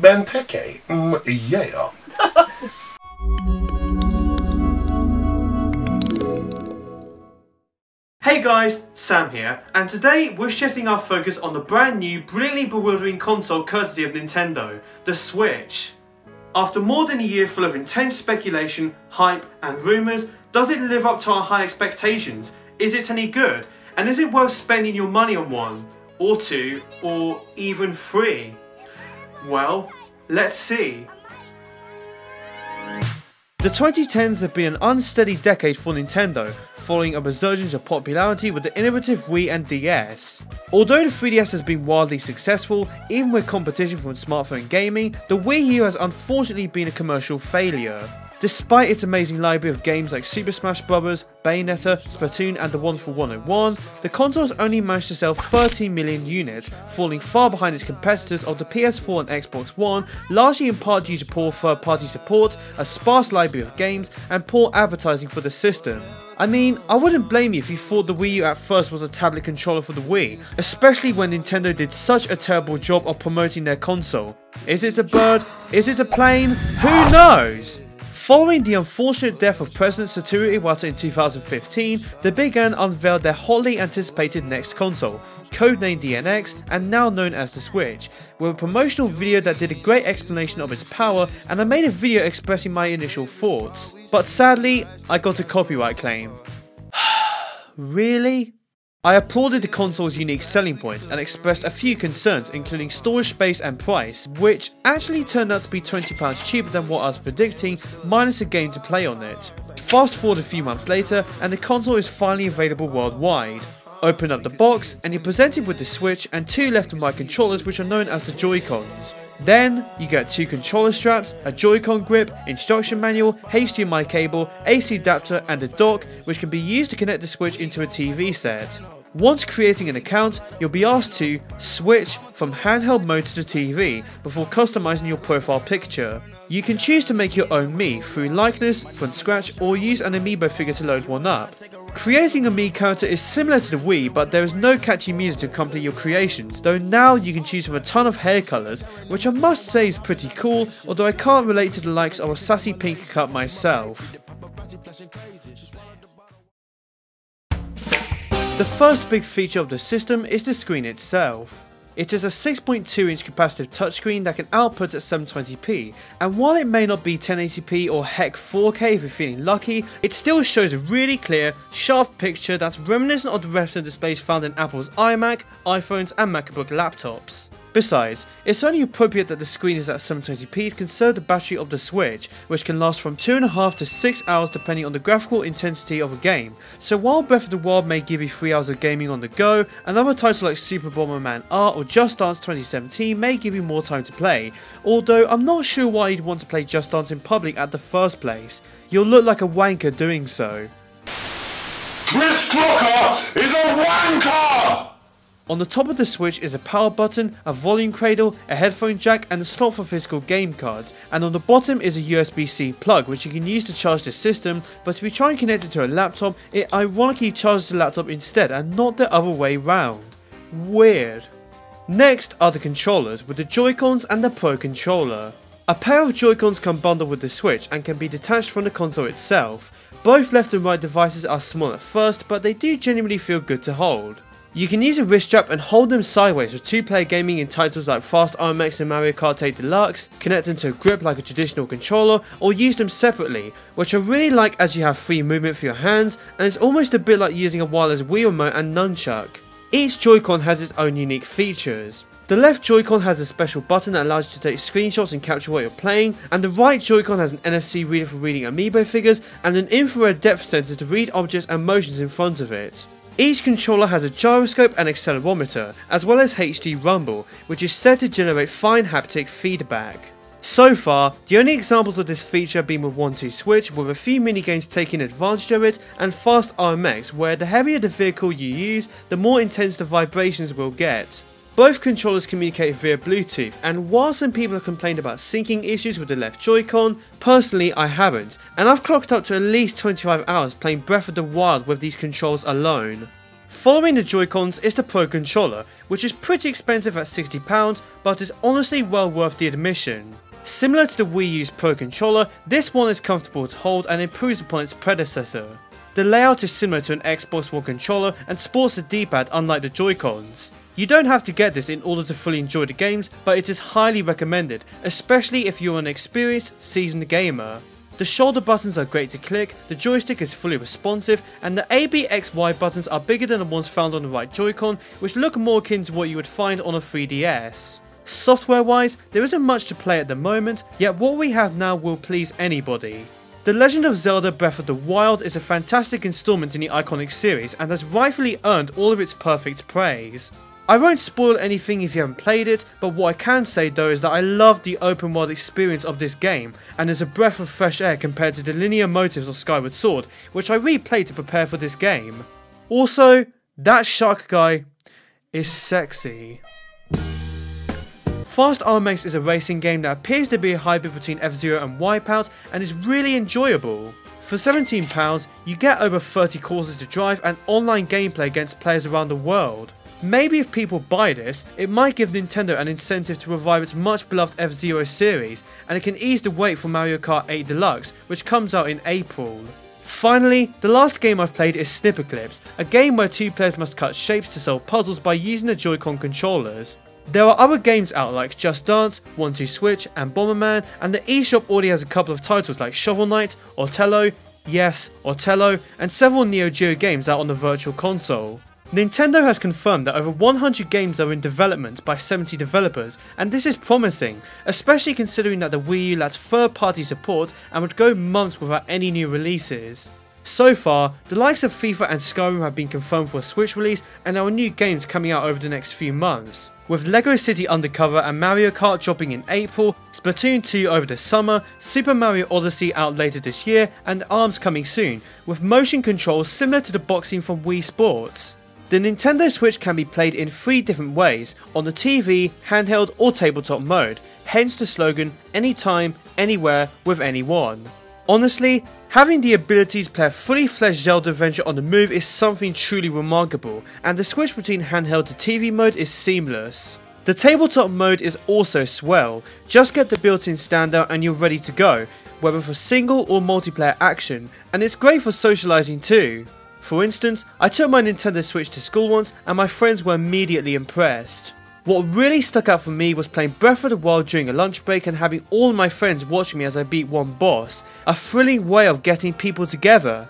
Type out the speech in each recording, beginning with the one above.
Benteke, yeah. Hey guys, Sam here, and today we're shifting our focus on the brand new, brilliantly bewildering console courtesy of Nintendo, the Switch. After more than a year full of intense speculation, hype and rumours, does it live up to our high expectations? Is it any good? And is it worth spending your money on one, or two, or even three? Well, let's see. The 2010s have been an unsteady decade for Nintendo, following a resurgence of popularity with the innovative Wii and DS. Although the 3DS has been wildly successful, even with competition from smartphone gaming, the Wii U has unfortunately been a commercial failure. Despite its amazing library of games like Super Smash Bros, Bayonetta, Splatoon and The Wonderful 101, the console has only managed to sell 13 million units, falling far behind its competitors of the PS4 and Xbox One, largely in part due to poor third-party support, a sparse library of games, and poor advertising for the system. I mean, I wouldn't blame you if you thought the Wii U at first was a tablet controller for the Wii, especially when Nintendo did such a terrible job of promoting their console. Is it a bird? Is it a plane? Who knows? Following the unfortunate death of President Satoru Iwata in 2015, the Big N unveiled their hotly anticipated next console, codenamed the NX and now known as the Switch, with a promotional video that did a great explanation of its power, and I made a video expressing my initial thoughts. But sadly, I got a copyright claim. Really? I applauded the console's unique selling points and expressed a few concerns, including storage space and price, which actually turned out to be £20 cheaper than what I was predicting, minus a game to play on it. Fast forward a few months later and the console is finally available worldwide. Open up the box and you're presented with the Switch and two left and right controllers, which are known as the Joy-Cons. Then you get two controller straps, a Joy-Con grip, instruction manual, HDMI cable, AC adapter and a dock, which can be used to connect the Switch into a TV set. Once creating an account, you'll be asked to switch from handheld mode to the TV before customizing your profile picture. You can choose to make your own Mii through likeness, from scratch, or use an amiibo figure to load one up. Creating a Mii character is similar to the Wii, but there is no catchy music to accompany your creations, though now you can choose from a ton of hair colours, which I must say is pretty cool, although I can't relate to the likes of a sassy pink cut myself. The first big feature of the system is the screen itself. It is a 6.2-inch capacitive touchscreen that can output at 720p, and while it may not be 1080p or heck 4K if you're feeling lucky, it still shows a really clear, sharp picture that's reminiscent of the retina displays found in Apple's iMac, iPhones and MacBook laptops. Besides, it's only appropriate that the screen is at 720p to conserve the battery of the Switch, which can last from 2.5 to 6 hours depending on the graphical intensity of a game. So while Breath of the Wild may give you 3 hours of gaming on the go, another title like Super Bomberman R or Just Dance 2017 may give you more time to play, although I'm not sure why you'd want to play Just Dance in public at the first place. You'll look like a wanker doing so. Chris Crocker is a wanker! On the top of the Switch is a power button, a volume cradle, a headphone jack and a slot for physical game cards, and on the bottom is a USB-C plug which you can use to charge the system, but if you try and connect it to a laptop, it ironically charges the laptop instead and not the other way round. Weird. Next are the controllers, with the Joy-Cons and the Pro Controller. A pair of Joy-Cons come bundled with the Switch and can be detached from the console itself. Both left and right devices are small at first, but they do genuinely feel good to hold. You can use a wrist strap and hold them sideways for two-player gaming in titles like Fast RMX and Mario Kart 8 Deluxe, connect them to a grip like a traditional controller, or use them separately, which I really like as you have free movement for your hands, and it's almost a bit like using a wireless Wii remote and nunchuck. Each Joy-Con has its own unique features. The left Joy-Con has a special button that allows you to take screenshots and capture what you're playing, and the right Joy-Con has an NFC reader for reading amiibo figures, and an infrared depth sensor to read objects and motions in front of it. Each controller has a gyroscope and accelerometer, as well as HD rumble, which is said to generate fine haptic feedback. So far, the only examples of this feature have been with 1-2 Switch, with a few minigames taking advantage of it, and Fast RMX, where the heavier the vehicle you use, the more intense the vibrations will get. Both controllers communicate via Bluetooth, and while some people have complained about syncing issues with the left Joy-Con, personally I haven't, and I've clocked up to at least 25 hours playing Breath of the Wild with these controls alone. Following the Joy-Cons is the Pro Controller, which is pretty expensive at £60, but is honestly well worth the admission. Similar to the Wii U's Pro Controller, this one is comfortable to hold and improves upon its predecessor. The layout is similar to an Xbox One controller and sports a D-pad unlike the Joy-Cons. You don't have to get this in order to fully enjoy the games, but it is highly recommended, especially if you're an experienced, seasoned gamer. The shoulder buttons are great to click, the joystick is fully responsive, and the A, B, X, Y buttons are bigger than the ones found on the right Joy-Con, which look more akin to what you would find on a 3DS. Software wise, there isn't much to play at the moment, yet what we have now will please anybody. The Legend of Zelda Breath of the Wild is a fantastic installment in the iconic series and has rightfully earned all of its perfect praise. I won't spoil anything if you haven't played it, but what I can say though is that I love the open world experience of this game, and is a breath of fresh air compared to the linear motives of Skyward Sword, which I replayed to prepare for this game. Also, that shark guy is sexy. Fast RMX is a racing game that appears to be a hybrid between F-Zero and Wipeout and is really enjoyable. For £17, you get over 30 courses to drive and online gameplay against players around the world. Maybe if people buy this, it might give Nintendo an incentive to revive its much beloved F-Zero series, and it can ease the wait for Mario Kart 8 Deluxe, which comes out in April. Finally, the last game I've played is Eclipse, a game where two players must cut shapes to solve puzzles by using the Joy-Con controllers. There are other games out like Just Dance, 1-2-Switch and Bomberman, and the eShop already has a couple of titles like Shovel Knight, Othello, yes, Othello, and several Neo Geo games out on the Virtual Console. Nintendo has confirmed that over 100 games are in development by 70 developers, and this is promising, especially considering that the Wii U lacked third-party support and would go months without any new releases. So far, the likes of FIFA and Skyrim have been confirmed for a Switch release, and there are new games coming out over the next few months. With LEGO City Undercover and Mario Kart dropping in April, Splatoon 2 over the summer, Super Mario Odyssey out later this year, and ARMS coming soon, with motion controls similar to the boxing from Wii Sports. The Nintendo Switch can be played in 3 different ways, on the TV, handheld or tabletop mode, hence the slogan, anytime, anywhere, with anyone. Honestly, having the ability to play a fully fledged Zelda adventure on the move is something truly remarkable, and the switch between handheld to TV mode is seamless. The tabletop mode is also swell, just get the built-in standout and you're ready to go, whether for single or multiplayer action, and it's great for socialising too. For instance, I took my Nintendo Switch to school once and my friends were immediately impressed. What really stuck out for me was playing Breath of the Wild during a lunch break and having all my friends watching me as I beat one boss, a thrilling way of getting people together.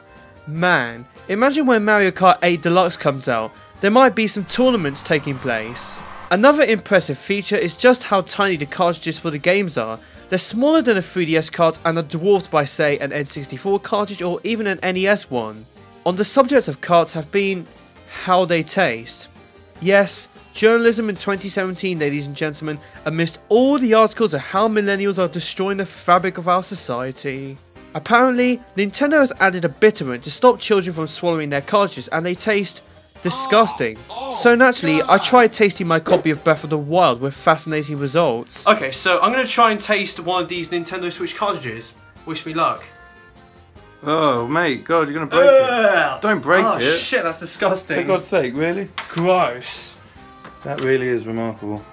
Man, imagine when Mario Kart 8 Deluxe comes out, there might be some tournaments taking place. Another impressive feature is just how tiny the cartridges for the games are. They're smaller than a 3DS cart and are dwarfed by say an N64 cartridge or even an NES one. On the subject of carts have been how they taste. Yes, journalism in 2017, ladies and gentlemen, amidst all the articles of how millennials are destroying the fabric of our society. Apparently, Nintendo has added a bitterant to stop children from swallowing their cartridges and they taste disgusting. So naturally, I tried tasting my copy of Breath of the Wild with fascinating results. Okay, so I'm going to try and taste one of these Nintendo Switch cartridges. Wish me luck. Oh, mate, God, you're going to break it. Don't break it. Oh shit, that's disgusting. For God's sake, really? Gross. That really is remarkable.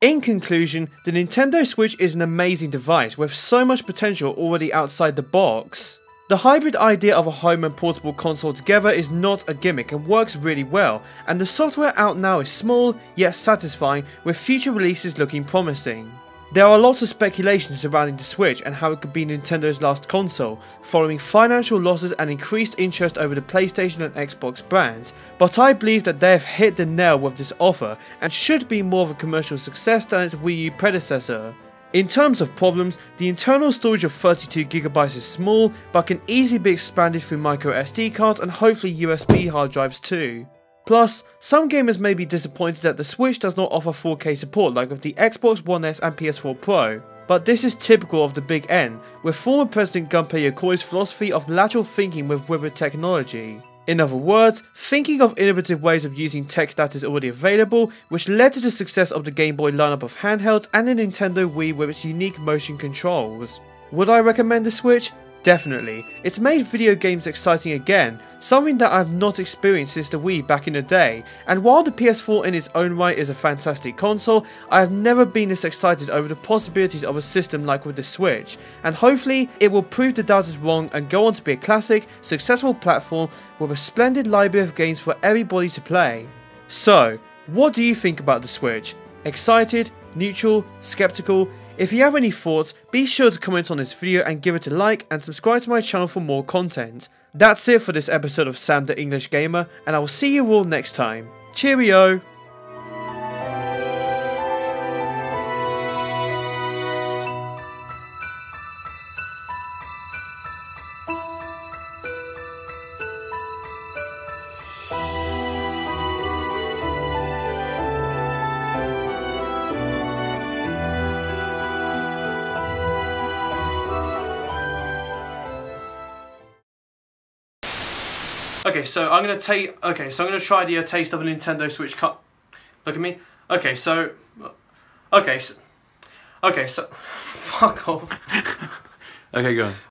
In conclusion, the Nintendo Switch is an amazing device with so much potential already outside the box. The hybrid idea of a home and portable console together is not a gimmick and works really well, and the software out now is small yet satisfying, with future releases looking promising. There are lots of speculation surrounding the Switch and how it could be Nintendo's last console, following financial losses and increased interest over the PlayStation and Xbox brands, but I believe that they have hit the nail with this offer and should be more of a commercial success than its Wii U predecessor. In terms of problems, the internal storage of 32GB is small, but can easily be expanded through micro SD cards and hopefully USB hard drives too. Plus, some gamers may be disappointed that the Switch does not offer 4K support like with the Xbox One S and PS4 Pro, but this is typical of the Big N, with former President Gunpei Yokoi's philosophy of lateral thinking with wicked technology. In other words, thinking of innovative ways of using tech that is already available, which led to the success of the Game Boy lineup of handhelds and the Nintendo Wii with its unique motion controls. Would I recommend the Switch? Definitely. It's made video games exciting again, something that I've not experienced since the Wii back in the day, and while the PS4 in its own right is a fantastic console, I have never been this excited over the possibilities of a system like with the Switch, and hopefully it will prove the doubters wrong and go on to be a classic, successful platform with a splendid library of games for everybody to play. So, what do you think about the Switch? Excited? Neutral? Skeptical? If you have any thoughts, be sure to comment on this video and give it a like and subscribe to my channel for more content. That's it for this episode of Sam the English Gamer, and I will see you all next time. Cheerio! Okay, so I'm gonna try the taste of a Nintendo Switch cup. Look at me. Okay, so fuck off. Okay, go on.